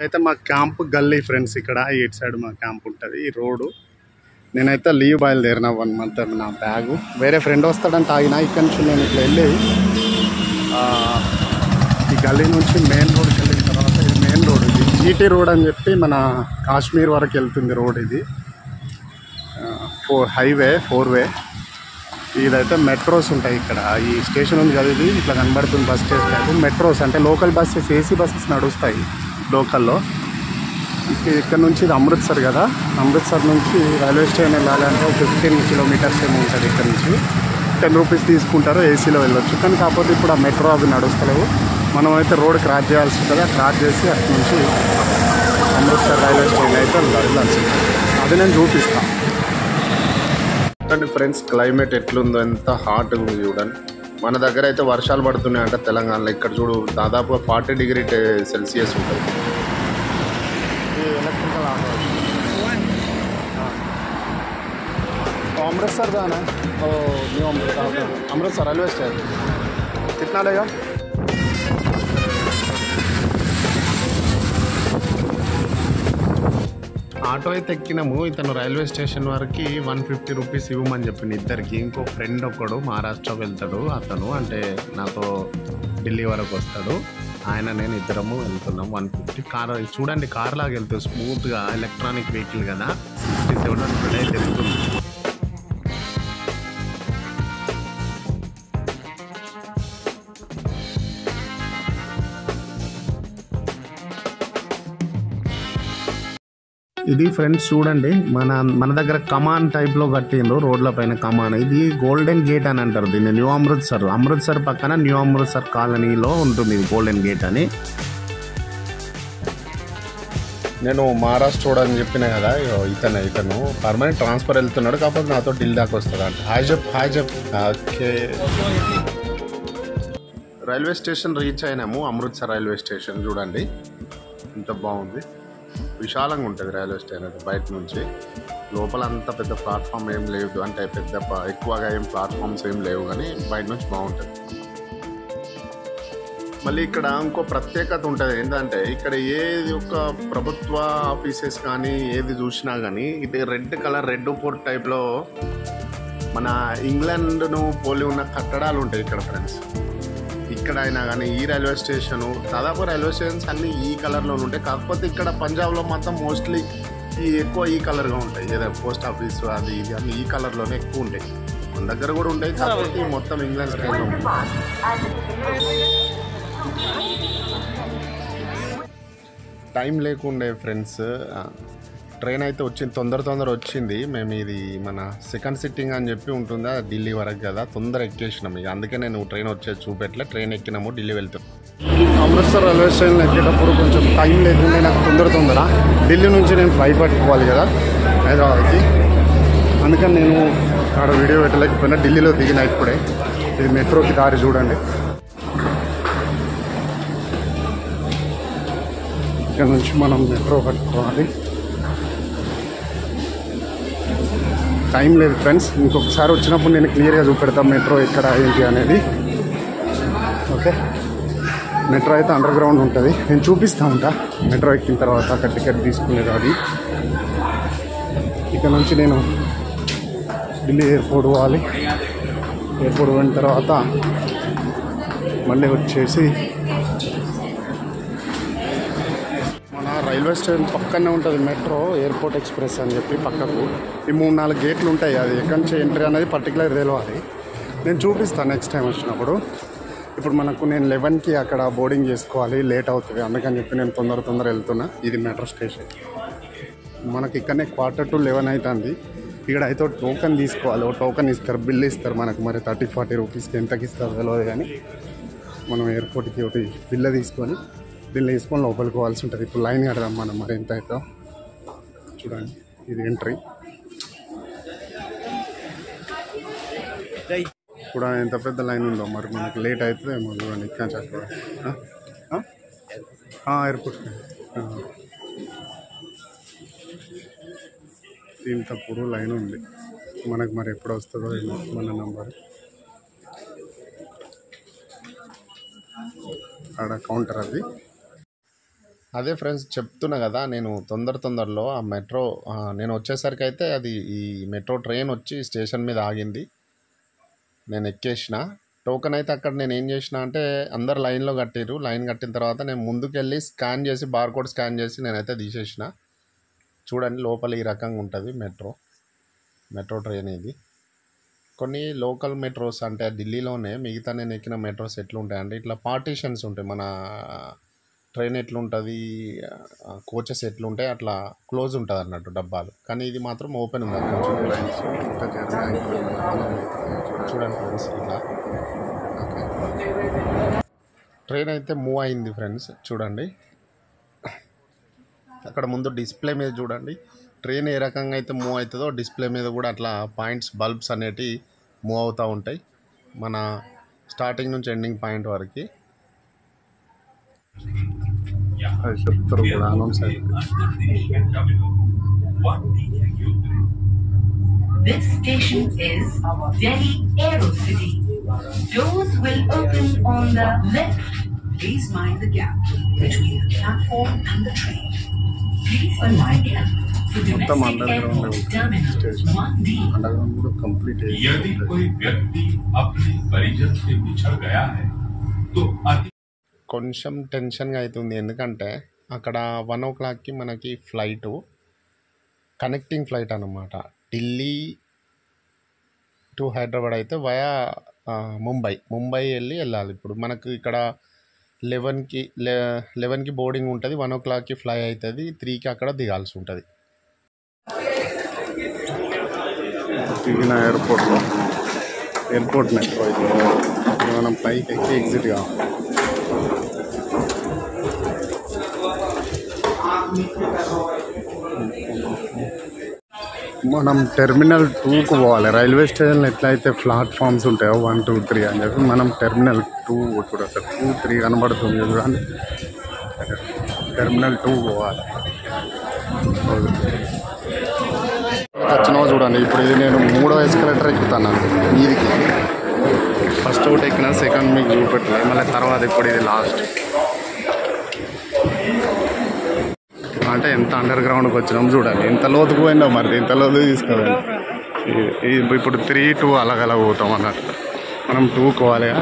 అయితే మా క్యాంప్ గల్లీ ఫ్రెండ్స్, ఇక్కడ ఇటు సైడ్ మా క్యాంప్ ఉంటుంది. ఈ రోడ్డు నేనైతే లీవ్ బయలుదేరిన 1 month నా బ్యాగు వేరే ఫ్రెండ్ వస్తాడంటే ఆగిన. ఇక్కడ నుంచి నేను ఇట్లా వెళ్ళి ఈ గల్లీ నుంచి మెయిన్ రోడ్కి వెళ్ళిన తర్వాత ఇది మెయిన్ రోడ్, ఇది జీటీ రోడ్ అని చెప్పి మన కాశ్మీర్ వరకు వెళ్తుంది రోడ్. ఇది హైవే 4-way. ఇదైతే మెట్రోస్ ఉంటాయి ఇక్కడ. ఈ స్టేషన్ ఉంది కదా, ఇది ఇట్లా కనబడుతుంది బస్ స్టేషన్. అయితే మెట్రోస్ అంటే లోకల్ బస్సెస్, ఏసీ బస్సెస్ నడుస్తాయి లోకల్లో. ఇక్కడ నుంచి ఇది అమృత్సర్ కదా, అమృత్సర్ నుంచి రైల్వే స్టేషన్ వెళ్ళాలంటే 15 kilometers ఏమో ఉంటుంది. ఇక్కడ నుంచి 10 rupees తీసుకుంటారు, ఏసీలో వెళ్ళొచ్చు. కానీ కాకపోతే ఇప్పుడు ఆ మెట్రో అవి నడుస్తలేవు. మనం అయితే రోడ్ క్రాస్ చేయాల్సి ఉంటుంది. క్రాస్ చేసి అక్కడి నుంచి అమృత్సర్ రైల్వే స్టేషన్ అయితే వెళ్ళాల్సి ఉంటుంది. అది నేను చూపిస్తాను. ఫ్రెండ్స్, క్లైమేట్ ఎట్లుందో, ఎంత హాట్గా ఉంది చూడండి. మన దగ్గర అయితే వర్షాలు పడుతున్నాయి అంటే తెలంగాణలో. ఇక్కడ చూడు దాదాపు 40 degree Celsius ఉంటుంది. इलेक्ट्रिकल अमृतसर जाना है तो न्यू अमृतसर रेलवे स्टेशन कितना लेगा? ఆటో అయితే ఎక్కినాము. ఇతను రైల్వే స్టేషన్ వరకు 150 rupees ఇవ్వమని చెప్పింది ఇద్దరికి. ఇంకో ఫ్రెండ్ ఒకడు మహారాష్ట్ర వెళ్తాడు, అతను అంటే నాతో ఢిల్లీ వరకు వస్తాడు. ఆయన నేను ఇద్దరము వెళ్తున్నాం. 150 కార్ చూడండి, కార్ లాగా వెళ్తావు స్మూత్గా. ఎలక్ట్రానిక్ వెహికల్ కదా, 6700 అయితే వెళ్తుంది. ఇది ఫ్రెండ్స్ చూడండి, మన దగ్గర కమాన్ టైప్లో కట్టిండ్రు రోడ్ల పైన కమాన్. ఇది గోల్డెన్ గేట్ అని అంటారు దీన్ని. న్యూ అమృత్సర్ పక్కన న్యూ అమృత్సర్ కాలనీలో ఉంటుంది ఇది గోల్డెన్ గేట్ అని. నేను మహారాష్ట్ర చూడని చెప్పిన కదా, ఇతను పర్మనెంట్ ట్రాన్స్ఫర్ వెళ్తున్నాడు. కాకపోతే నాతో ఢిల్లీ దాకా వస్తుంది అంట. హాయ్ చెప్ ఓకే. రైల్వే స్టేషన్ రీచ్ అయినాము. అమృత్సర్ రైల్వే స్టేషన్ చూడండి ఎంత బాగుంది, విశాలంగా ఉంటుంది రైల్వే స్టేషన్ అయితే. బయట నుంచి లోపల అంత పెద్ద ప్లాట్ఫామ్ ఏం లేదు, అంటే ఎక్కువగా ఏం ప్లాట్ఫామ్స్ ఏం లేవు, కానీ బయట నుంచి బాగుంటుంది. మళ్ళీ ఇక్కడ ఇంకో ప్రత్యేకత ఉంటుంది ఏంటంటే, ఇక్కడ ఏది ఒక ప్రభుత్వ ఆఫీసెస్ కానీ ఏది చూసినా కానీ ఇది రెడ్ ఫోర్ట్ టైప్లో మన ఇంగ్లాండ్ను పోలి ఉన్న కట్టడాలు ఉంటాయి ఇక్కడ ఫ్రెండ్స్. ఇక్కడ అయినా కానీ ఈ రైల్వే స్టేషను, దాదాపు రైల్వే స్టేషన్స్ అన్నీ ఈ కలర్లో ఉంటాయి. కాకపోతే ఇక్కడ పంజాబ్లో మాత్రం మోస్ట్లీ ఎక్కువ ఈ కలర్గా ఉంటాయి. ఏదో పోస్ట్ ఆఫీస్ అది ఇది అన్నీ ఈ కలర్లోనే ఎక్కువ ఉంటాయి. మన దగ్గర కూడా ఉంటాయి, కాకపోతే మొత్తం ఇంగ్లాండ్ స్టైల్లో ఉంటాయి. టైం లేకుండే ఫ్రెండ్స్, ట్రైన్ అయితే వచ్చింది, తొందర వచ్చింది. మేము ఇది మన సెకండ్ సిట్టింగ్ అని చెప్పి ఉంటుందా ఢిల్లీ వరకు కదా, తొందర ఎక్కేసినాం. ఇక అందుకే నేను ట్రైన్ వచ్చేది చూపెట్టలే. ట్రైన్ ఎక్కినాము, ఢిల్లీ వెళ్తాం. అమృత్సర్ రైల్వే స్టేషన్ ఎక్కేటప్పుడు కొంచెం టైం లేకుండా నాకు తొందర ఢిల్లీ నుంచి నేను ఫ్లైట్ పట్టుకోవాలి కదా హైదరాబాద్కి. అందుకని నేను అక్కడ వీడియో పెట్టలేకపోయినా. ఢిల్లీలో దిగిన ఇప్పుడే. ఇది మెట్రోకి దారి చూడండి. ఇక్కడ నుంచి మనం మెట్రో పట్టుకోవాలి. టైం లేదు ఫ్రెండ్స్, ఇంకొకసారి వచ్చినప్పుడు నేను క్లియర్గా చూపెడతాను మెట్రో ఎక్కడ ఏంటి అనేది. ఓకే, మెట్రో అయితే అండర్ గ్రౌండ్ ఉంటుంది, నేను చూపిస్తూ ఉంటా. మెట్రో ఎక్కిన తర్వాత అక్కడ టికెట్ తీసుకునేది అది. ఇక్కడ నుంచి నేను ఢిల్లీ ఎయిర్పోర్ట్ పోవాలి. ఎయిర్పోర్ట్ పోయిన తర్వాత మళ్ళీ వచ్చేసి రైల్వే స్టేషన్ పక్కనే ఉంటుంది మెట్రో ఎయిర్పోర్ట్ ఎక్స్ప్రెస్ అని చెప్పి పక్కకు. ఈ 3-4 గేట్లు ఉంటాయి. అది ఎక్కడి నుంచి ఎంట్రీ అనేది పర్టికులర్ తెలియాలి. నేను చూపిస్తాను నెక్స్ట్ టైం వచ్చినప్పుడు. ఇప్పుడు నేను 11కి అక్కడ బోర్డింగ్ చేసుకోవాలి, లేట్ అవుతుంది. అందుకని చెప్పి నేను తొందర వెళ్తున్నా. ఇది మెట్రో స్టేషన్. మనకి ఇక్కడనే 11:45 అవుతుంది. ఇక్కడ అయితే టోకెన్ తీసుకోవాలి. ఒక టోకెన్ ఇస్తారు, బిల్ ఇస్తారు మనకు. మరి 30-40 రూపీస్కి ఎంతకి ఇస్తారు తెలియదు, కానీ మనం ఎయిర్పోర్ట్కి ఒకటి బిల్లు తీసుకొని లోపలికి పోవాల్సి ఉంటుంది. ఇప్పుడు లైన్ కడదాం మనం, మరి ఎంత అవుతుందో చూడండి. ఇది ఎంట్రీ. ఇప్పుడు ఎంత పెద్ద లైన్ ఉందో మరి, మనకి లేట్ అవుతుంది ఏమో చూడండి. ఇక్కడ ఎయిర్పోర్ట్ ఇంతప్పుడు లైన్ ఉంది మనకు. మరి ఎప్పుడు వస్తుందో ఏమో మన నంబర్. ఆడ కౌంటర్ అది. అదే ఫ్రెండ్స్ చెప్తున్నా కదా, నేను తొందరలో ఆ మెట్రో నేను వచ్చేసరికి అయితే అది ఈ మెట్రో ట్రైన్ వచ్చి స్టేషన్ మీద ఆగింది. నేను ఎక్కేసిన. టోకెన్ అయితే అక్కడ నేను ఏం చేసిన అంటే అందరు లైన్లో కట్టిర్రు. లైన్ కట్టిన తర్వాత నేను ముందుకెళ్ళి స్కాన్ చేసి బార్కోడ్ స్కాన్ చేసి నేనైతే తీసేసిన. చూడండి లోపల ఈ రకంగా ఉంటుంది మెట్రో ట్రైన్ ఇది. కొన్ని లోకల్ మెట్రోస్ అంటే ఢిల్లీలోనే మిగతా నేను ఎక్కిన మెట్రోస్ ఎట్లుంటాయంటే ఇట్లా పార్టీషన్స్ ఉంటాయి. మన ట్రైన్ ఎట్లుంటుంది, కోచెస్ ఎట్లుంటాయి అట్లా క్లోజ్ ఉంటుంది అన్నట్టు డబ్బాలు. కానీ ఇది మాత్రం ఓపెన్ ఉంది కొంచెం లైన్స్. చూడండి ఫ్రెండ్స్ ఇలా ట్రైన్ అయితే మూవ్ అయింది ఫ్రెండ్స్. చూడండి అక్కడ ముందు డిస్ప్లే మీద చూడండి ట్రైన్ ఏ రకంగా అయితే మూవ్ అవుతుందో డిస్ప్లే మీద కూడా అట్లా పాయింట్స్ బల్బ్స్ అనేటివి మూవ్ అవుతూ ఉంటాయి మన స్టార్టింగ్ నుంచి ఎండింగ్ పాయింట్ వరకు. అది చెప్తారు కూడా announce This station is Delhi Aerocity. Doors will open on the left. Please mind the gap between the platform and the train. Please align for domestic airport terminal 1D. यदि कोई व्यक्ति अपने परिजन से बिछड़ गया है तो కొంచెం టెన్షన్గా అవుతుంది. ఎందుకంటే అక్కడ 1 o'clockకి మనకి ఫ్లైటు కనెక్టింగ్ ఫ్లైట్ అన్నమాట. ఢిల్లీ టు హైదరాబాద్ అయితే వయా ముంబై వెళ్ళాలి. ఇప్పుడు మనకు ఇక్కడ 11కి బోర్డింగ్ ఉంటుంది, 1 o'clockకి ఫ్లై అవుతుంది, 3కి అక్కడ దిగాల్సి ఉంటుంది. దిగిన ఎయిర్పోర్ట్ మెట్రో ఇది. మనం పైకి ఎక్కి ఎగ్జిట్ కావాలి. మనం టెర్మినల్ 2కు పోవాలి. రైల్వే స్టేషన్లో ఎట్లయితే ప్లాట్ఫామ్స్ ఉంటాయో 1, 2, 3 అని చెప్పి మనం టెర్మినల్ 2 ఇప్పుడు 2, 3 కనబడుతుంది చూడండి. టెర్మినల్ 2 పోవాలి. వచ్చినావు చూడండి. ఇప్పుడు ఇది నేను 3వ ఎస్కలేటర్ ఎక్కుతాను మీదికి. ఫస్ట్ ఒకటి ఎక్కిన, సెకండ్ మీకు చూపెట్టలేదు, మళ్ళీ తర్వాత ఇప్పుడు ఇది లాస్ట్. అంటే ఎంత అండర్ గ్రౌండ్కి వచ్చినాం చూడండి, ఎంత లోతుకు పోయిందో మరి, ఎంత లోతు తీసుకోవాలి. ఇప్పుడు 3, 2 అలాగలా పోతాం అన్నట్టు. మనం 2 పోవాలిగా.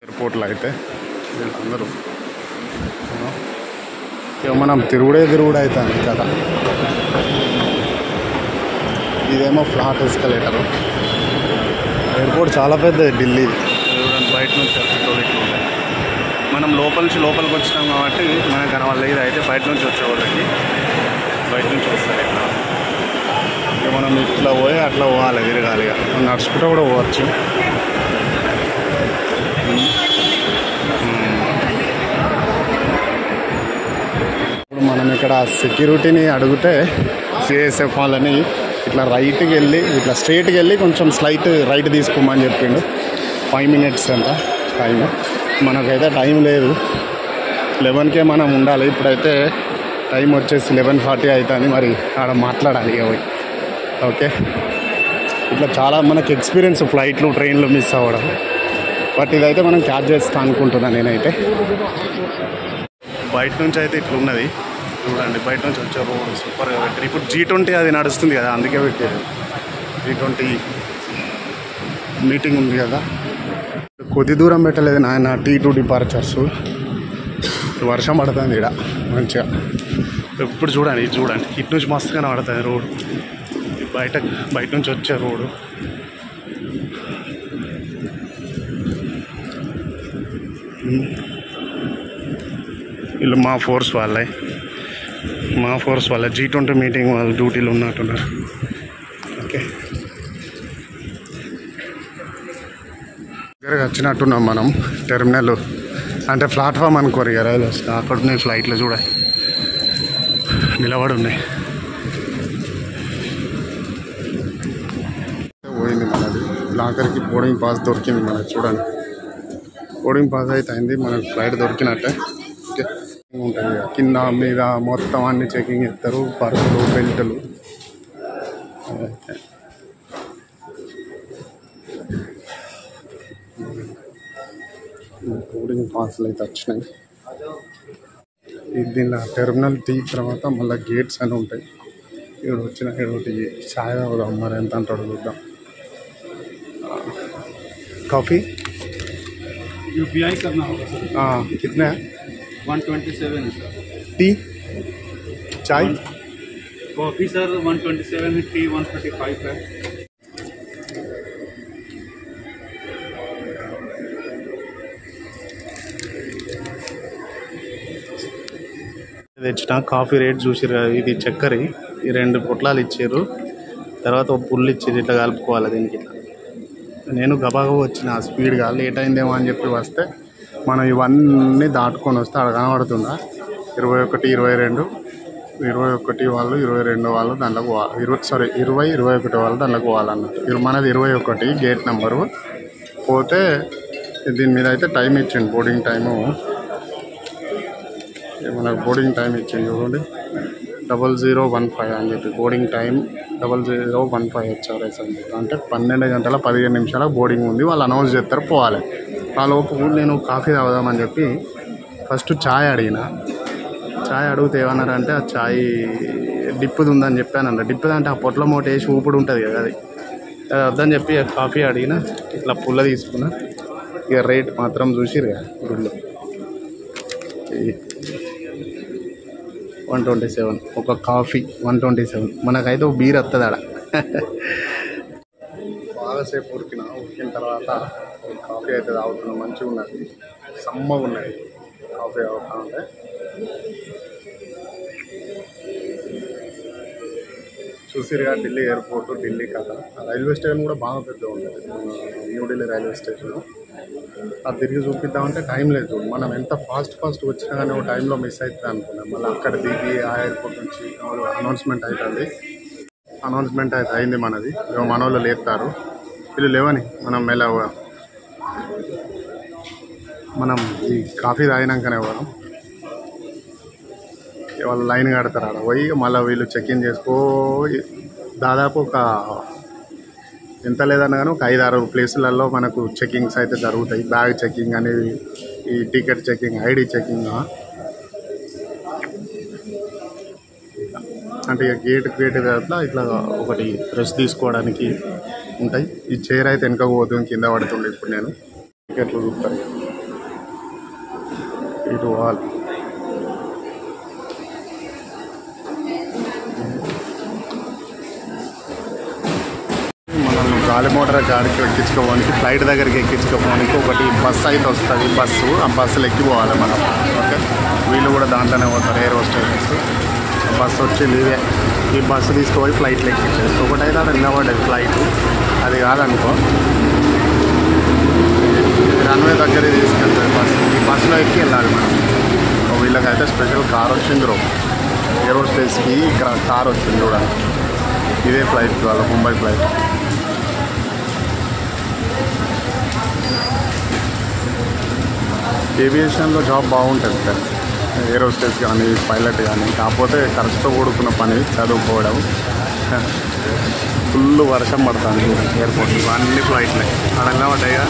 ఎయిర్పోర్ట్లో అయితే వీళ్ళందరూ ఇక మనం తిరుగుడు అవుతాను కదా. ఇదేమో ఫ్లాట్ ఎస్కలేటరు. ఎయిర్పోర్ట్ చాలా పెద్ద ఢిల్లీ. బయట నుంచి వచ్చేటోళ్ళు ఇట్లా ఉంటాయి. మనం లోపలికి వచ్చినాం కాబట్టి మనకు కనవాలి. ఇది అయితే బయట నుంచి వచ్చేవాళ్ళకి బయట నుంచి వస్తారు ఇట్లా. ఇక మనం ఇట్లా పోయి అట్లా పోవాలి, తిరగాలి. ఇక నడుచుకుంటూ కూడా పోవచ్చు. ఇప్పుడు మనం ఇక్కడ సెక్యూరిటీని అడిగితే సిఎస్ఎఫ్ వాళ్ళని ఇట్లా రైట్కి వెళ్ళి ఇట్లా స్ట్రైట్కి వెళ్ళి కొంచెం స్లైట్ రైట్ తీసుకోమని చెప్పిండు. 5 minutes అంట టైం. మనకైతే టైం లేదు, 11కే మనం ఉండాలి. ఇప్పుడైతే టైం వచ్చేసి 11:40 అవుతుంది. మరి ఆడ మాట్లాడాలి ఇక పోయి. ఓకే, ఇట్లా చాలా మనకి ఎక్స్పీరియన్స్ ఫ్లైట్లు ట్రైన్లు మిస్ అవ్వడం. బట్ ఇదైతే మనం క్యాచ్ చేస్తా అనుకుంటున్నాను నేనైతే. బయట నుంచి అయితే ఇట్లున్నది చూడండి. బయట నుంచి వచ్చే రోడ్ సూపర్గా పెట్టారు. ఇప్పుడు G20 అది నడుస్తుంది కదా, అందుకే పెట్టారు. G20 మీటింగ్ ఉంది కదా. కొద్ది దూరం పెట్టలేదు నాయన. T2 departures. వర్షం పడుతుంది ఇక్కడ మంచిగా. ఎప్పుడు చూడండి ఇటు నుంచి మస్తుగానే పడుతుంది రోడ్. బయట నుంచి వచ్చే రోడ్డు. వీళ్ళు మా ఫోర్స్ వాళ్ళే G20 మీటింగ్ వాళ్ళు డ్యూటీలో ఉన్నట్టున్నారు. ఓకే, దగ్గరగా వచ్చినట్టున్నాం మనం. టెర్మినల్ అంటే ప్లాట్ఫామ్ అనుకోరు ఇక రైలు వస్తుంది. అక్కడ ఉన్నాయి ఫ్లైట్లు చూడాలి, నిలబడి ఉన్నాయి. పోయింది మనది. లాకర్కి బోర్డింగ్ పాస్ దొరికింది మనకి. చూడండి, బోర్డింగ్ పాస్ అయితే అయింది, మనకు ఫ్లైట్ దొరికినట్టే. ఓకే, ఉంటుంది కింద మీద మొత్తం అన్ని చెకింగ్ ఇస్తారు. పర్సులు, బెల్టులు. బోర్డింగ్ పాస్లు అయితే వచ్చినాయి. ఇది దీనిలో టెర్మినల్ టీ తర్వాత మళ్ళీ గేట్స్ అని ఉంటాయి. ఇక్కడ వచ్చిన ఒకటి ఛాయ్ తాగుదాం, మరి ఎంత అంటాడు చూద్దాం. కాఫీ यूपीआई करना होगा सर. कितना है? 127 है सर. टी चाय कॉफ़ी सर 127 है, टी 135 है. తెచ్చిన కాఫీ రేట్ చూసిరు కదా, ఇది చక్కెర, ఈ 2 పొట్లాలు ఇచ్చారు, తర్వాత ఒక పుల్లు ఇచ్చారు, ఇట్లా కలుపుకోవాలి దీనికి. ఇట్లా నేను గబాగా వచ్చిన స్పీడ్గా లేట్ అయిందేమో అని చెప్పి వస్తే మనం ఇవన్నీ దాటుకొని వస్తే అక్కడ కనబడుతుందా 21, 22, 21 వాళ్ళు 22 వాళ్ళు దాంట్లోకి 21 వాళ్ళు దాంట్లోకి పోవాలన్నట్టు. మనది 21 గేట్ నెంబరు. పోతే దీని మీద అయితే టైం ఇచ్చిండు, బోర్డింగ్ టైము. మనకు బోర్డింగ్ టైం ఇచ్చింది చూడండి, 0015 అని చెప్పి బోర్డింగ్ టైం 0015 HRS అని చెప్పి. అంటే 12 గంటల 15 నిమిషాల బోర్డింగ్ ఉంది. వాళ్ళు అనౌన్స్ చేస్తారు, పోవాలి. ఆ లోపు నేను కాఫీ తాగుదామని చెప్పి ఫస్ట్ ఛాయ్ అడిగిన. ఛాయ్ అడిగితే ఏమన్నారంటే ఆ ఛాయ్ డిప్పుది ఉందని చెప్పానంట. డిప్పుది అంటే ఆ పొట్ల మూట వేసి ఊపుడు ఉంటుంది కదా, అది వద్దని చెప్పి కాఫీ అడిగిన. ఇట్లా పుల్ల తీసుకున్నా. ఇక రేట్ మాత్రం చూసిరు కదా గుళ్ళు, 127 ఒక కాఫీ 127. మనకైతే ఒక బీర్ వస్తుంది ఆడ. బాగాసేపు ఉడికిన తర్వాత కాఫీ అయితే తాగుతున్నాం. మంచిగా ఉన్నది, సమ్మగా ఉన్నది కాఫీ తాగుతా ఉంటే. చూసిరుగా ఢిల్లీ ఎయిర్పోర్టు, ఢిల్లీ కదా. రైల్వే స్టేషన్ కూడా బాగా పెద్ద ఉంటుంది, న్యూఢిల్లీ రైల్వే స్టేషన్. అది తిరిగి చూపిద్దామంటే టైం లేదు. మనం ఎంత ఫాస్ట్ వచ్చినా కానీ ఒక టైంలో మిస్ అవుతుంది అనుకున్నాం. మళ్ళీ అక్కడ దిగి ఆ ఎయిర్పోర్ట్ నుంచి అనౌన్స్మెంట్ అవుతుంది. అనౌన్స్మెంట్ అయితే అయింది మనది. మన వాళ్ళు లేపుతారు, వీళ్ళు లేవని మనం ఈ కాఫీ తాగినాకనే పోదాం. వాళ్ళు లైన్ కడతారు ఆడ పోయి. మళ్ళీ వీళ్ళు చెక్-ఇన్ చేసుకో. దాదాపు ఒక ఎంత లేదన్నా కానీ ఒక 5-6 ప్లేసులలో మనకు చెకింగ్స్ అయితే జరుగుతాయి. బ్యాగ్ చెకింగ్ అనేది, ఈ టికెట్ చెకింగ్, ఐడి చెకింగ్. అంటే గేట్ తర్వాత ఇట్లా ఒకటి రెస్ట్ తీసుకోవడానికి ఉంటాయి. ఈ చైర్ అయితే వెనకకు పోతుంది, కింద పడుతుంది. ఇప్పుడు నేను టికెట్లు చూస్తాను ఇటు వాళ్ళు. గాలి మోటార్ గాడికి ఎక్కించుకోవడానికి, ఫ్లైట్ దగ్గరికి ఎక్కించుకోవడానికి ఒకటి బస్సు అయితే వస్తుంది. ఆ బస్సులు ఎక్కిపోవాలి మనం. ఓకే, వీళ్ళు కూడా దాంట్లోనే పోతారు, ఎయిర్ హోస్టెస్. బస్సు వచ్చి ఇదే, ఈ బస్సు తీసుకుపోయి ఫ్లైట్లో ఎక్కించేది. ఒకటైతే అక్కడ నిలబడ్డది ఫ్లైట్, అది కాదనుకో రన్వే దగ్గరే తీసుకెళ్తుంది బస్సు. ఈ బస్సులో ఎక్కి వెళ్ళాలి మనం. వీళ్ళకైతే స్పెషల్ కార్ వచ్చింది, ఎయిర్ హోస్టెస్కి ఇక్కడ కార్ వచ్చింది చూడండి. ఇదే ఫ్లైట్ వాళ్ళ ముంబై ఫ్లైట్. ఏవియేషన్లో జాబ్ బాగుంటుంది సార్, ఎయిర్ హోస్టెస్ కానీ పైలట్ కానీ. కాకపోతే ఖర్చుతో కూడుకున్న పని, చదువుకోవడం. ఫుల్ వర్షం పడుతుంది ఎయిర్పోర్ట్, అన్ని ఫ్లైట్లే అడల్లా పడ్డాయిగా.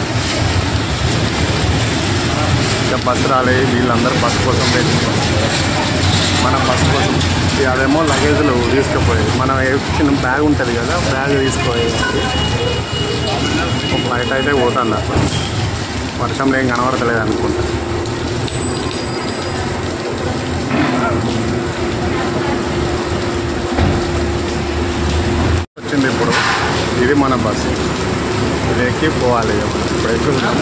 ఇంకా బస్సు రాలేదు, వీళ్ళందరూ బస్సు కోసం తెచ్చుకోవాలి. మనం బస్సు కోసం అదేమో లగేజ్లు తీసుకుపోయేది. మనం చిన్న బ్యాగ్ ఉంటుంది కదా, బ్యాగ్ తీసుకోవాలి. ఒక ఫ్లైట్ అయితే పోతుంది అసలు, వర్షంలో ఏం కనబడతలేదు అనుకుంటా. వచ్చింది ఇప్పుడు, ఇది మన బస్సు. ఇది ఎక్కి పోవాలి. ఇప్పుడు ఎక్కుతున్నాం,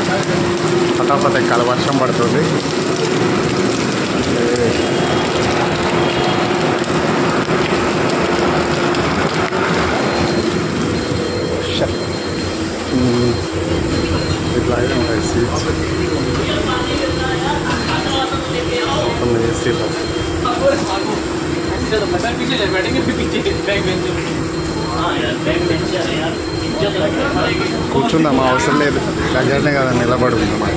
ఫటాఫట్ ఎక్కాలి, వర్షం పడుతుంది. ఇట్లా అయితే ఉంటాయి సీట్స్. మొత్తం ఏసీ బస్. కూర్చుందామా, అవసరం లేదు, దగ్గరనే కదా నిలబడుకుందామా.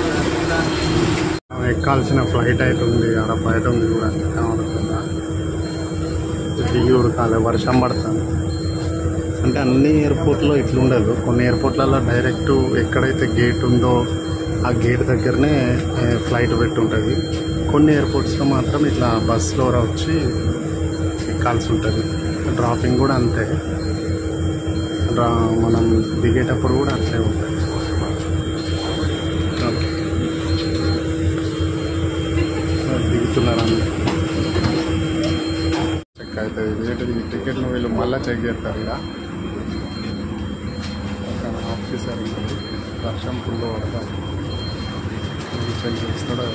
ఎక్కాల్సిన ఫ్లైట్ అయితే ఉంది, ఆడ బయట ఉంది చూడండి, కనబడుతుందా. దిగి ఉరకాలి, వర్షం పడుతుంది. అంటే అన్ని ఎయిర్పోర్ట్లో ఇట్లా ఉండదు. కొన్ని ఎయిర్పోర్ట్లలో డైరెక్ట్ ఎక్కడైతే గేట్ ఉందో ఆ గేట్ దగ్గరనే ఫ్లైట్ పెట్టి ఉంటుంది. కొన్ని ఎయిర్పోర్ట్స్లో మాత్రం ఇట్లా బస్సులో వచ్చి ఎక్కాల్సి ఉంటుంది. డ్రాపింగ్ కూడా అంతే, మనం దిగేటప్పుడు కూడా అట్లే ఉంటుంది. ఓకే, దిగుతున్నారు అందరూ. చెక్ అవుతుంది ఇమీడియట్గా. ఈ టికెట్లు వీళ్ళు మళ్ళీ చెక్ చేస్తారు. ఇలా ఒక ఆఫీసర్ ఉన్నది, వర్షం ఫుల్ పడతాం, చెక్ చేస్తాడు.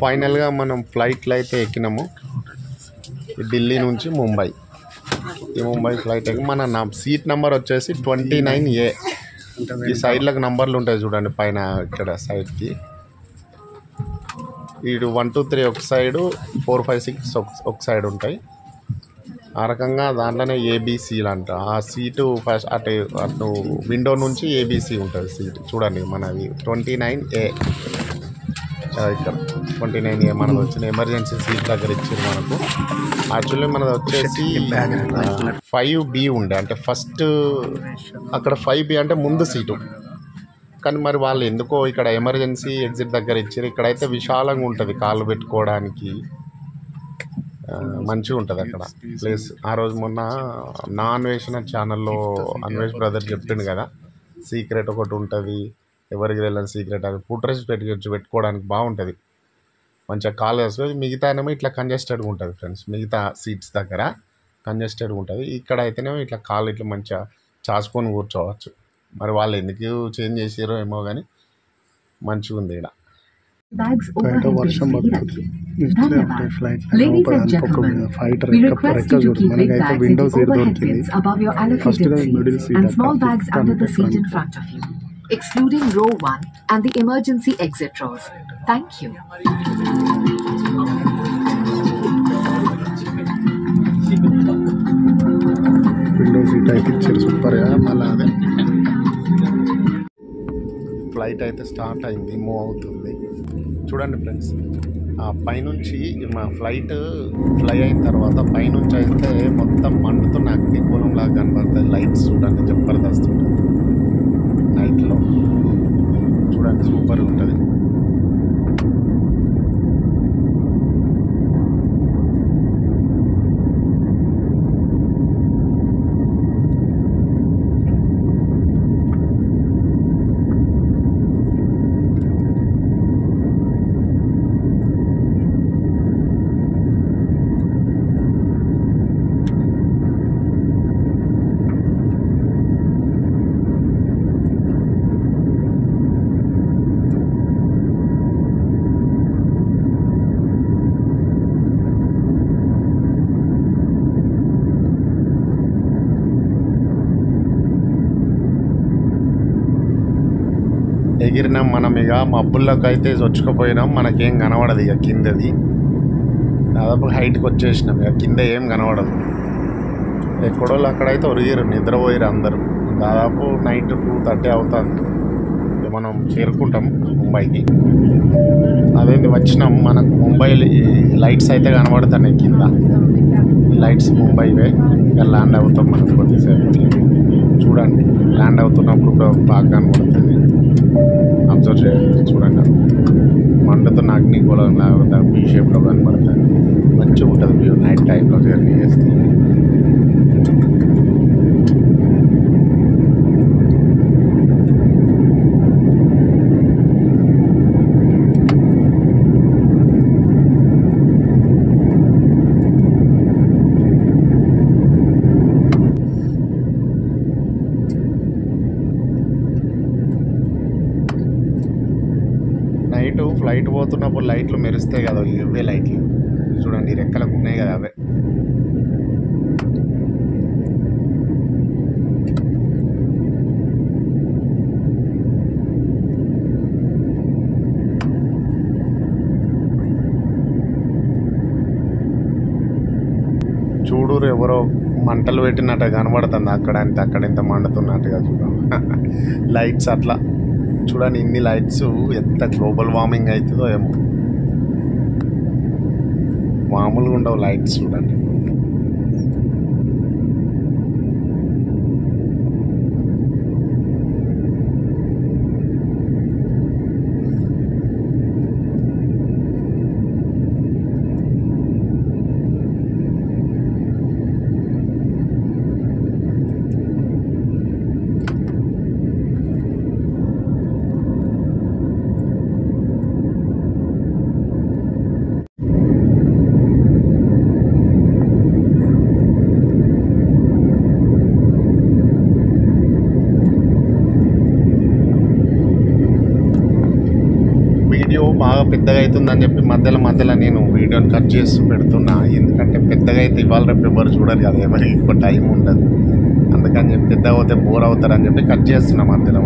ఫైనల్గా మనం ఫ్లైట్లో అయితే ఎక్కినాము. ఢిల్లీ నుంచి ముంబై. ఈ ముంబై ఫ్లైట్ ఎక్కి నా సీట్ నెంబర్ వచ్చేసి 29A. ఈ సైడ్లకు నంబర్లు ఉంటాయి చూడండి పైన, ఇక్కడ సైడ్కి. ఇటు 1 2 3 ఒక సైడు, 4 5 6 ఒక సైడ్ ఉంటాయి. ఆ రకంగా దాంట్లోనే ABCలు అంట. ఆ సీటు ఫస్ట్ అటు విండో నుంచి ABC ఉంటుంది సీట్. చూడండి మనది 29A. ఇక్కడ 29A మనది వచ్చిన ఎమర్జెన్సీ సీట్ దగ్గర ఇచ్చారు మనకు. యాక్చువల్లీ మనది వచ్చేసి 5B ఉండే, అంటే ఫస్ట్ అక్కడ 5B అంటే ముందు సీటు. కానీ మరి వాళ్ళు ఎందుకో ఇక్కడ ఎమర్జెన్సీ ఎగ్జిట్ దగ్గర ఇచ్చారు. ఇక్కడైతే విశాలంగా ఉంటుంది, కాళ్ళు పెట్టుకోవడానికి మంచిగా ఉంటుంది అక్కడ ప్లేస్. ఆ రోజు మొన్న నా అన్వేషణ ఛానల్లో అన్వేష్ బ్రదర్ చెప్పిండు కదా, సీక్రెట్ ఒకటి ఉంటుంది, ఎవరికి వెళ్ళని సీక్రెట్. అది ఫుట్రెస్ పెట్టుకోవడానికి బాగుంటుంది, మంచిగా కాల్ వేసుకొని. మిగతా ఏమో ఇట్లా కంజెస్టెడ్గా ఉంటుంది ఫ్రెండ్స్. మిగతా సీట్స్ దగ్గర కంజెస్టెడ్గా ఉంటుంది. ఇక్కడ అయితేనేమో ఇట్లా కాళ్ళు ఇట్లా మంచిగా చాచుకొని కూర్చోవచ్చు. మరి వాళ్ళు ఎందుకు చేంజ్ చేసారో ఏమో కానీ మంచిగా ఉంది ఇక్కడ. బయట వర్షం పడుతుంది. Ladies and gentlemen, we request you to keep big bags in the overhead bins above your allocated seats and small bags under the seat in front of you, excluding row 1 and the emergency exit rows. Thank you. Window seat అయితే ఇచ్చారు సూపర్గా. మళ్ళీ అదే flight అయితే start అయింది, move అవుతుంది. చూడండి friends, ఆ పైనుంచి మా ఫ్లైట్ ఫ్లై అయిన తర్వాత పైనుంచి అయితే మొత్తం మండుతున్న అగ్నిగోళంలాగా కనబడుతుంది. లైట్స్ చూడండి జబర్దస్త్ ఉంటుంది నైట్లో. చూడండి సూపర్గా ఉంటుంది. ఎగిరినాం మనం, ఇక మబ్బుల్లోకి అయితే చొచ్చుకుపోయినాం. మనకేం కనబడదు ఇక కిందది. దాదాపు హైట్కి వచ్చేసినాం, ఇక కింద ఏం కనబడదు. ఎక్కడోళ్ళు అక్కడైతే ఒరిగిరు, నిద్రపోయారు అందరూ. దాదాపు నైట్ 2:30 అవుతుంది. మనం చేరుకుంటాం ముంబైకి. అదేంటి వచ్చినాం, మనకు ముంబై లైట్స్ అయితే కనబడుతున్నాయి కింద. ఈ లైట్స్ ముంబైవే. ఇక ల్యాండ్ అవుతాం మనం కొద్దిసేపు. చూడండి ల్యాండ్ అవుతున్నప్పుడు కూడా బాగా కనబడుతుంది, అబ్జర్వ్ చేయండి. చూడండి మండుతున్న అగ్నిగోళం లాగా బీ షేప్లో కనబడుతుంది. మంచిగా ఉంటుంది వ్యూ నైట్ టైంలో జర్నీ చేస్తే. నైట్ ఫ్లైట్ పోతున్నప్పుడు లైట్లు మెరుస్తాయి కదా, ఇవే లైట్లు చూడండి, రెక్కలకు ఉన్నాయి కదా అవే. చూడూరు ఎవరో మంటలు పెట్టినట్టు కనబడుతుంది అక్కడ, అంతే అక్కడ ఎంత మండుతున్నట్టుగా చూడండి లైట్స్ అట్లా. చూడండి ఇన్ని లైట్స్, ఎంత గ్లోబల్ వార్మింగ్ అవుతుందో ఏమో. మామూలుగా ఉండవు లైట్స్ చూడండి. వీడియో బాగా పెద్దగా అవుతుందని చెప్పి మధ్యలో నేను వీడియోని కట్ చేస్తూ పెడుతున్నా. ఎందుకంటే పెద్దగా అయితే ఇవాళ రేపు ఎవరు చూడరు కదా, ఎవరికి ఎక్కువ టైం ఉండదు. అందుకని చెప్పి పెద్దగా పోతే బోర్ అవుతారని చెప్పి కట్ చేస్తున్నా మధ్యలో.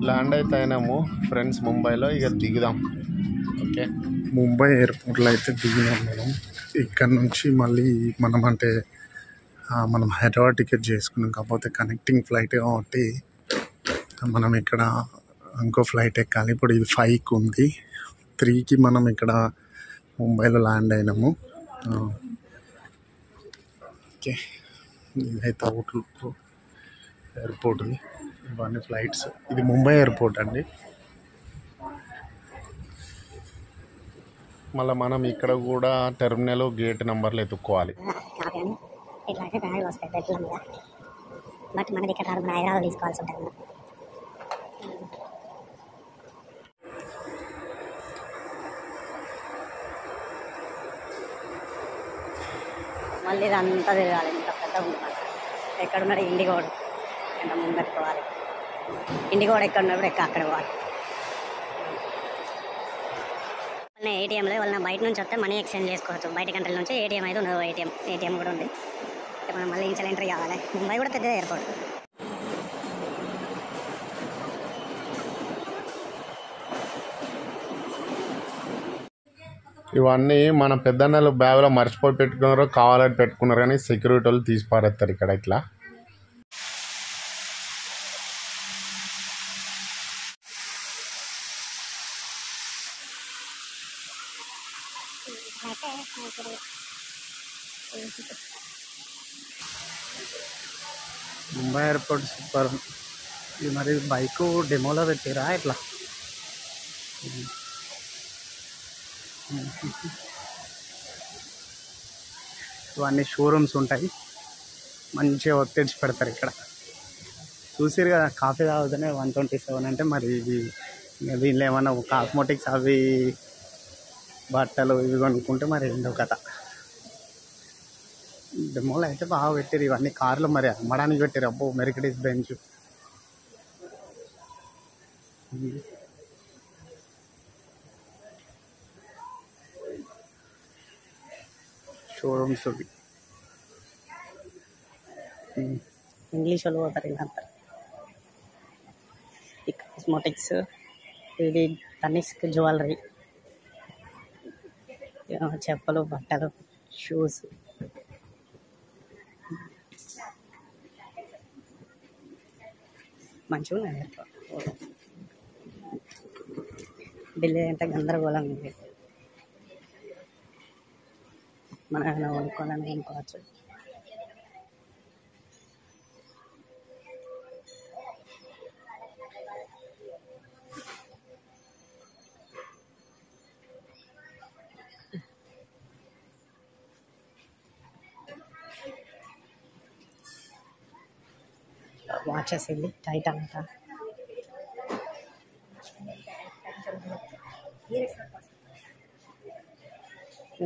ల్యాండ్ అయితే అయినాము ఫ్రెండ్స్ ముంబైలో. ఇక దిగుదాం. ఓకే, ముంబై ఎయిర్పోర్ట్లో అయితే దిగినాం మనం. ఇక్కడ నుంచి మళ్ళీ మనం హైదరాబాద్ టికెట్ చేసుకున్నాం, కాకపోతే కనెక్టింగ్ ఫ్లైట్ కాబట్టి మనం ఇక్కడ ఇంకో ఫ్లైట్ ఎక్కాలి. ఇప్పుడు ఇది 5కి ఉంది, 3కి మనం ఇక్కడ ముంబైలో ల్యాండ్ అయినాము. ఓకే, ఇదైతే అవుట్లుక్ ఎయిర్పోర్ట్ది. ఇవన్నీ ఫ్లైట్స్. ఇది ముంబై ఎయిర్పోర్ట్ అండి. మళ్ళీ మనం ఇక్కడ కూడా టెర్మినల్ గేట్ నెంబర్లు ఎత్తుక్కోవాలి. ఇట్లా అయితే బ్యాగులు వస్తాయి బెడ్ల మీద, బట్ మనది ఇక్కడ కాదు, మన హైదరాబాద్ తీసుకోవాల్సి ఉంటుంది. మళ్ళీ ఇదంతా తిరగాలి, ఇంత పెద్ద ఉంది. ఎక్కడున్నాడు ఇండిగోడ్, ఎంత ముందెట్టుకోవాలి. ఇండిగోడ్ ఎక్కడ ఉన్నప్పుడు అక్కడ పోవాలి. ఏటీఎంలో వాళ్ళ బయట నుంచి వస్తే మనీ ఎక్స్చేంజ్ చేసుకోవచ్చు. బయట కంట్రీల నుంచి ఏటీఎం అయితే ఉండదు. ఏటీఎం కూడా ఉంది. మనం మళ్ళీ ఇంచల్ ఎంట్రీ కావాలి. ముంబై కూడా పెద్ద ఎయిర్పోర్ట్. ఇవన్నీ మన పెద్దన్నలు బ్యాగ్లో మర్చిపోయి పెట్టుకున్నారో కావాలని పెట్టుకున్నారు, కానీ సెక్యూరిటీ వాళ్ళు తీసి పారేస్తారు ఇక్కడ ఇట్లా. Mumbai airport super. ఇది మరి బైక్ డెమోలో పెట్టిరా ఇట్లా. ఇవన్నీ షోరూమ్స్ ఉంటాయి, మంచిగా తెచ్చి పెడతారు ఇక్కడ. చూసారు కదా, కాఫీ తాగుతూనే 127 అంటే మరి ఇది దీనిలో ఏమన్నా కాస్మోటిక్స్ అవి బట్టలు ఇవి కొనుక్కుంటే మరి ఏందో కథ. డెమోలో అయితే బాగా పెట్టారు. ఇవన్నీ కార్లు మరి అమ్మడానికి పెట్టారు. అబ్బో, మెర్సిడీస్ బెంజ్. షోరూమ్స్ అవి ఇంగ్లీష్ వాళ్ళు పోతారు ఇదంతా. ఈ కాస్మోటిక్స్, ఇది తనిష్క్ జ్యువెలరీ, చెప్పులు, బట్టలు, షూస్. మంచిగా ఉన్నాయి. ఢిల్లీ అంటే గందరగోళం ఉంది. మనం ఏమైనా కొనుక్కోవాలని కొనుక్కోవచ్చు. వాచెస్ ఇవి టైట్ అంతా.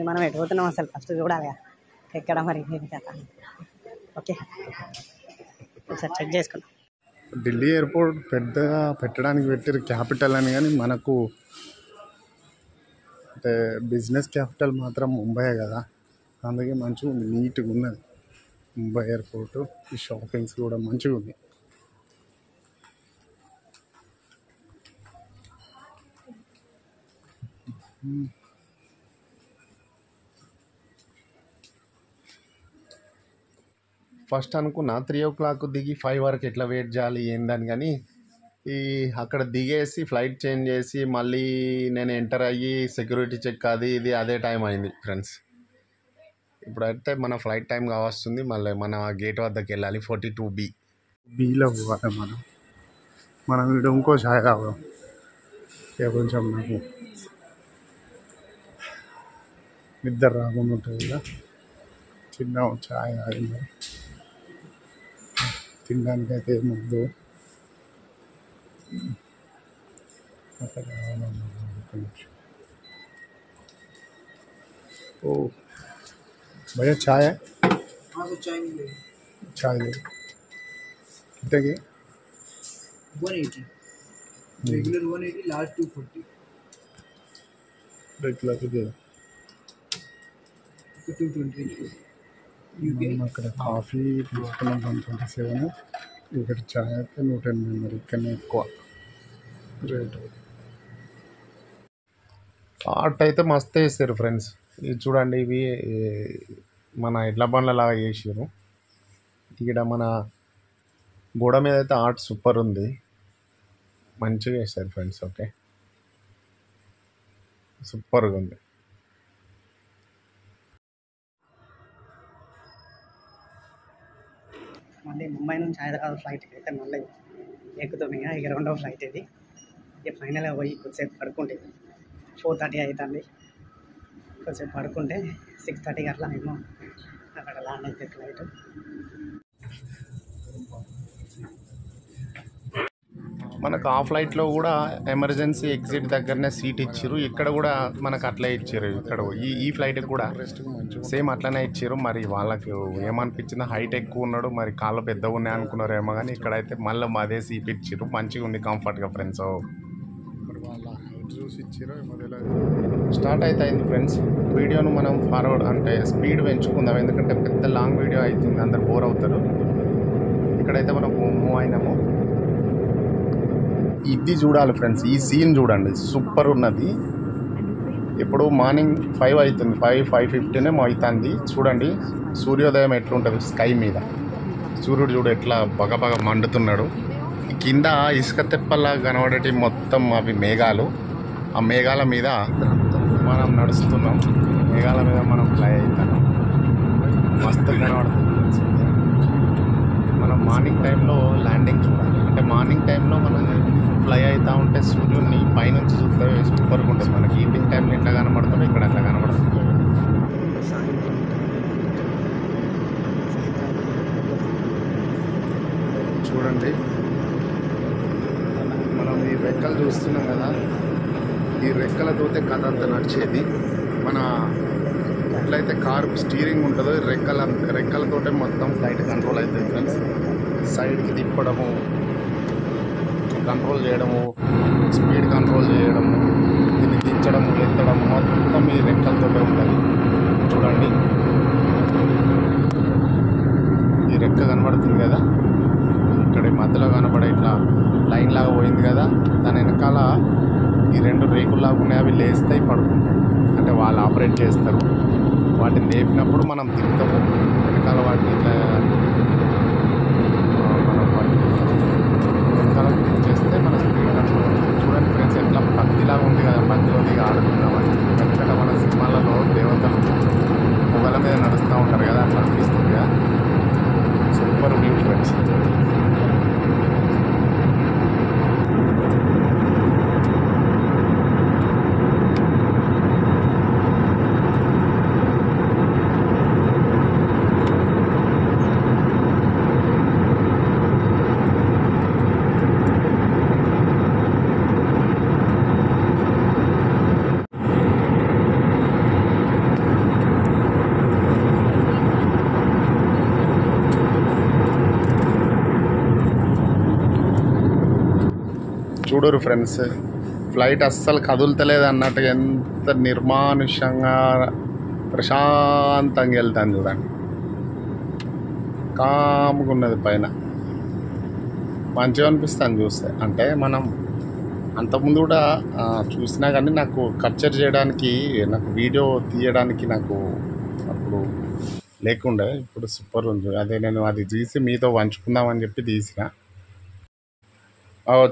మనం ఎటు పోతున్నాం అసలు ఫస్ట్ చూడాలి ఎక్కడ మరి కదా. ఓకే ఒకసారి చెక్ చేసుకున్నాం. ఢిల్లీ ఎయిర్పోర్ట్ పెద్దగా పెట్టడానికి పెట్టారు క్యాపిటల్ అని, కానీ మనకు అంటే బిజినెస్ క్యాపిటల్ మాత్రం ముంబై కదా, అందుకే మంచిగా ఉంది, నీట్గా ఉన్నది ముంబై ఎయిర్పోర్టు. ఈ షాపింగ్స్ కూడా మంచిగా ఉంది. ఫస్ట్ అనుకున్నా 3 o'clock దిగి 5 వరకు ఎట్లా వెయిట్ చేయాలి ఏందని, కానీ ఈ అక్కడ దిగేసి ఫ్లైట్ చేంజ్ చేసి మళ్ళీ నేను ఎంటర్ అయ్యి సెక్యూరిటీ చెక్ అది ఇది అదే టైం అయింది ఫ్రెండ్స్. ఇప్పుడైతే మన ఫ్లైట్ టైం కావస్తుంది, మళ్ళీ మన గేట్ వద్దకు వెళ్ళాలి 42B. బీలో పోవాలి మనం వీడు ఇంకో ఛాయ్ రావడం ఇక కొంచెం నాకు నిద్ర రాకుండా ఉంటుంది కదా, చిన్న ఛాయ్ తాగింది. తినడానికైతే ముద్దు ओ भैया चाय है? हाँ तो चाय मिलेगी। चाय ले कितने की? 180 रेगुलर 180 लार्ज 240 रेगुलर कितने 220 మనం అక్కడ కాఫీ తీసుకున్నాం 127, ఇక్కడ చాయ్ అయితే 180, మరి ఇక్కడనే ఎక్కువ రేటు. ఆర్ట్ అయితే మస్తు వేసారు ఫ్రెండ్స్. ఇది చూడండి, ఇవి మన ఎడ్ల బండ్ల లాగా చేసారు. ఇక్కడ మన గోడ మీద అయితే ఆర్ట్ సూపర్ ఉంది, మంచిగా వేసారు ఫ్రెండ్స్. ఓకే సూపర్గా ఉంది. మళ్ళీ ముంబై నుంచి హైదరాబాద్ ఫ్లైట్కి అయితే మళ్ళీ ఎక్కుతాం. ఇక రెండవ ఫ్లైట్ ఇది. ఇక ఫైనల్గా పోయి కొద్దిసేపు పడుకుంటే 4:30 అవుతుంది. కొద్దిసేపు పడుకుంటే 6:30 అట్లా ఏమో అక్కడ ల్యాండ్ అయితే ఫ్లైట్. మనకు ఆ ఫ్లైట్లో కూడా ఎమర్జెన్సీ ఎగ్జిట్ దగ్గరనే సీట్ ఇచ్చారు, ఇక్కడ కూడా మనకు అట్లే ఇచ్చారు. ఇక్కడ ఈ ఫ్లైట్కి కూడా సేమ్ అట్లనే ఇచ్చారు. మరి వాళ్ళకి ఏమనిపించిందో హైట్ ఎక్కువ ఉన్నాడు, మరి కాళ్ళు పెద్దగా ఉన్నాయి అనుకున్నారు ఏమో, కానీ ఇక్కడైతే మళ్ళీ అదే సీట్ ఇచ్చారు, మంచిగా ఉంది కంఫర్ట్గా ఫ్రెండ్స్. మరి వాళ్ళ హైట్ చూసి ఇచ్చారు స్టార్ట్ అయితే అయింది ఫ్రెండ్స్. వీడియోను మనం ఫార్వర్డ్ అంటే స్పీడ్ పెంచుకుందాం, ఎందుకంటే పెద్ద లాంగ్ వీడియో అవుతుంది, అందరు బోర్ అవుతారు. ఇక్కడైతే మనం మూవ్ అయినాము. ఇది చూడాలి ఫ్రెండ్స్, ఈ సీన్ చూడండి, సూపర్ ఉన్నది. ఇప్పుడు మార్నింగ్ 5 అవుతుంది, 5:50 అవుతుంది. చూడండి సూర్యోదయం ఎట్లుంటుంది స్కై మీద, సూర్యుడు చూడు ఎట్లా బగబగ మండుతున్నాడు. కింద ఇసుక తెప్పలా కనబడేటి మొత్తం అవి మేఘాలు. ఆ మేఘాల మీద మనం నడుస్తున్నాం, మేఘాల మీద మనం ఫ్లై అవుతున్నాం, మస్తు కనబడుతుంది. మనం మార్నింగ్ టైంలో ల్యాండింగ్ చూడాలి, అంటే మార్నింగ్ టైంలో మనం ఫ్లై అవుతూ ఉంటే సూర్యుడిని పైనుంచి చూస్తే సూపర్గా ఉంటుంది. మనకి ఈవినింగ్ టైంలో ఎట్లా కనబడుతుందో ఇక్కడ అట్లా కనబడుతుంది. చూడండి మనం ఈ రెక్కలు చూస్తున్నాం కదా, ఈ రెక్కలతోటే కథ అంతా నడిచేది. మన ఎట్లయితే కారు స్టీరింగ్ ఉంటుందో రెక్కలతోటే మొత్తం ఫ్లైట్ కంట్రోల్ అవుతుంది ఫ్రెండ్స్. సైడ్కి తిప్పడము, కంట్రోల్ చేయడము, స్పీడ్ కంట్రోల్ చేయడము, దీన్ని దించడము, ఎత్తడం మొత్తం ఈ రెక్కలతోటే ఉంటుంది. చూడండి ఈ రెక్క కనబడుతుంది కదా, ఇక్కడ మధ్యలో కనబడే ఇట్లా లైన్ లాగా పోయింది కదా, దాని వెనకాల ఈ 2 రేకుల్లాగా ఉన్నాయి, అవి లేస్తాయి పడుకుంటాయి, అంటే వాళ్ళు ఆపరేట్ చేస్తారు. వాటిని లేపినప్పుడు మనం తిప్పుతాము, వెనకాల వాటిని ఇట్లా మనం వాటిని వెనకాల చేస్తే మన స్పీడ్ కంట్రోల్. చూడండి ఫ్రెండ్స్ ఎట్లా పత్తిలాగా ఉంది కదా, పత్తిలో దిగి ఆడుతున్నామని. ఎందుకంటే మన సినిమాలలో దేవతలు పొగల మీద నడుస్తూ ఉంటారు కదా, అట్లా అనిపిస్తుంది కదా. Super view friends. చూడరు ఫ్రెండ్స్, ఫ్లైట్ అస్సలు కదులుతలేదు అన్నట్టుగా ఎంత నిర్మానుష్యంగా ప్రశాంతంగా వెళ్తాను చూడండి. కామ్గా ఉన్నది పైన, మంచిగా అనిపిస్తుంది చూస్తే. అంటే మనం అంతకుముందు కూడా చూసినా కానీ నాకు క్యాప్చర్ చేయడానికి, నాకు వీడియో తీయడానికి నాకు అప్పుడు లేకుండే. ఇప్పుడు సూపర్ ఉంది. అదే నేను అది తీసి మీతో పంచుకుందామని చెప్పి తీసిన.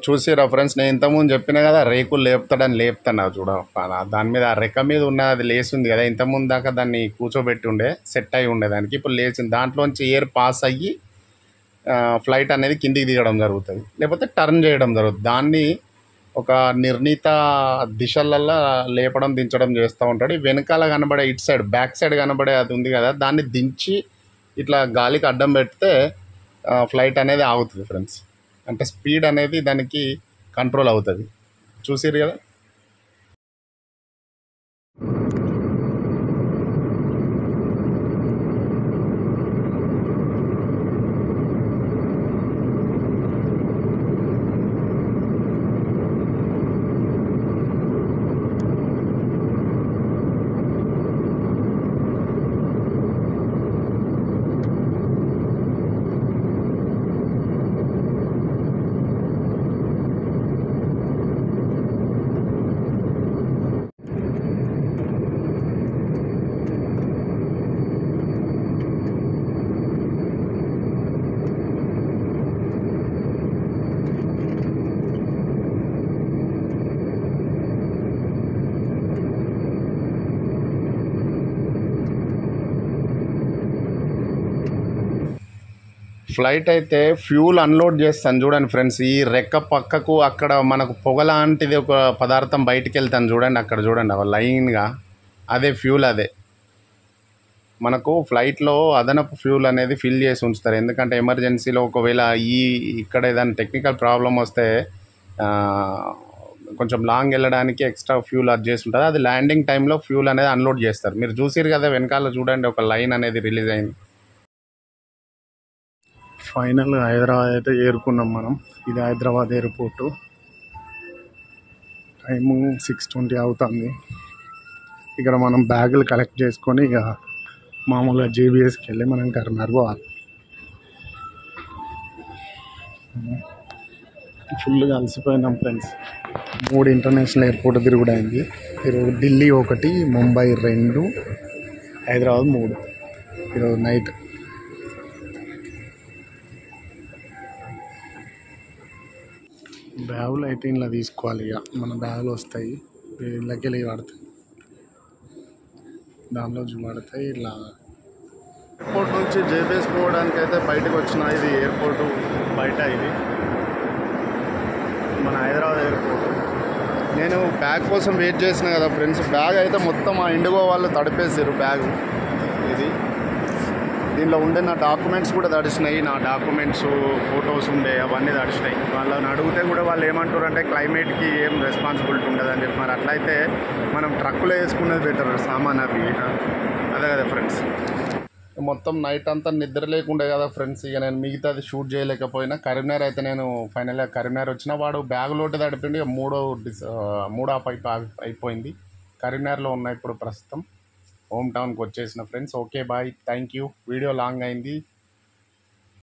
చూసిరా ఫ్రెండ్స్, నేను ఇంతకుముందు చెప్పిన కదా రేకులు లేపుతాడని లేపుతాను చూడ. దాని మీద ఆ రెక్క మీద ఉన్న అది లేచింది కదా, ఇంతకుముందు దాకా దాన్ని కూర్చోబెట్టి ఉండే, సెట్ అయి ఉండే దానికి. ఇప్పుడు లేచింది, దాంట్లోంచి ఎయిర్ పాస్ అయ్యి ఫ్లైట్ అనేది కిందికి దిగడం జరుగుతుంది, లేకపోతే టర్న్ చేయడం జరుగుతుంది. దాన్ని ఒక నిర్ణీత దిశలల్లో లేపడం దించడం చేస్తూ ఉంటాడు. వెనకాల కనబడే ఇటు సైడ్ బ్యాక్ సైడ్ కనబడే అది ఉంది కదా, దాన్ని దించి ఇట్లా గాలికి అడ్డం పెడితే ఫ్లైట్ అనేది ఆగుతుంది ఫ్రెండ్స్. అంటే స్పీడ్ అనేది దానికి కంట్రోల్ అవుతుంది. చూసిరు కదా. ఫ్లైట్ అయితే ఫ్యూల్ అన్లోడ్ చేస్తాను చూడండి ఫ్రెండ్స్. ఈ రెక్క పక్కకు అక్కడ మనకు పొగ లాంటిది ఒక పదార్థం బయటికి వెళ్తాను చూడండి, అక్కడ చూడండి అవి లైన్గా, అదే ఫ్యూల్. అదే మనకు ఫ్లైట్లో అదనపు ఫ్యూల్ అనేది ఫిల్ చేసి ఉంచుతారు. ఎందుకంటే ఎమర్జెన్సీలో ఒకవేళ ఇక్కడ ఏదైనా టెక్నికల్ ప్రాబ్లం వస్తే కొంచెం లాంగ్ వెళ్ళడానికి ఎక్స్ట్రా ఫ్యూల్ అది చేసి ఉంటుంది. అది ల్యాండింగ్ టైంలో ఫ్యూల్ అనేది అన్లోడ్ చేస్తారు. మీరు చూసిరు కదా వెనకాల చూడండి, ఒక లైన్ అనేది రిలీజ్ అయింది. ఫైనల్గా హైదరాబాద్ అయితే చేరుకున్నాం మనం. ఇది హైదరాబాద్ ఎయిర్పోర్టు. టైము 6:20 అవుతుంది. ఇక్కడ మనం బ్యాగులు కలెక్ట్ చేసుకొని ఇక మామూలుగా జేబీఎస్కి వెళ్ళి మనం కరీంనగర్ పోవాలి. ఫుల్గా అలసిపోయినాం ఫ్రెండ్స్. 3 ఇంటర్నేషనల్ ఎయిర్పోర్ట్ తిరుగుడు అయింది ఈరోజు. ఢిల్లీ 1, ముంబై 2, హైదరాబాద్ 3 ఈరోజు నైట్. బ్యాగులు అయితే ఇలా తీసుకోవాలి. ఇక మన బ్యాగులు వస్తాయి, ఇళ్ళకి వెళ్ళి పడతాయి, దానిలో పడతాయి. ఇలా ఎయిర్పోర్ట్ నుంచి జేబీఎస్ పోవడానికి అయితే బయటకు వచ్చిన. ఇది ఎయిర్పోర్టు బయట, ఇది మన హైదరాబాద్ ఎయిర్పోర్ట్. నేను బ్యాగ్ కోసం వెయిట్ చేసిన కదా ఫ్రెండ్స్, బ్యాగ్ అయితే మొత్తం ఆ ఇండిగో వాళ్ళు తడిపేసారు బ్యాగు. ఇది దీనిలో ఉండే నా డాక్యుమెంట్స్ కూడా తడిసినాయి. నా డాక్యుమెంట్స్, ఫొటోస్ ఉండే అవన్నీ తడిసినాయి. వాళ్ళని అడిగితే కూడా వాళ్ళు ఏమంటారు అంటే క్లైమేట్కి ఏం రెస్పాన్సిబిలిటీ ఉండదని చెప్పి. మరి అట్లయితే మనం ట్రక్కులో వేసుకునేది బెటర్ సామాన్ అవి. అదే కదా ఫ్రెండ్స్. మొత్తం నైట్ అంతా నిద్ర లేకుండే కదా ఫ్రెండ్స్. ఇక నేను మిగతాది షూట్ చేయలేకపోయినా. కరీంనగర్ అయితే నేను ఫైనల్గా కరీంనగర్ వచ్చిన. వాడు బ్యాగులోటి తడిపిండి. మూడో ఆఫ్ అయిపోయింది. కరీంనగర్లో ఉన్న ఇప్పుడు ప్రస్తుతం హోమ్ టౌన్కి వచ్చేసిన friends. Okay bye, thank you. Video long అయింది.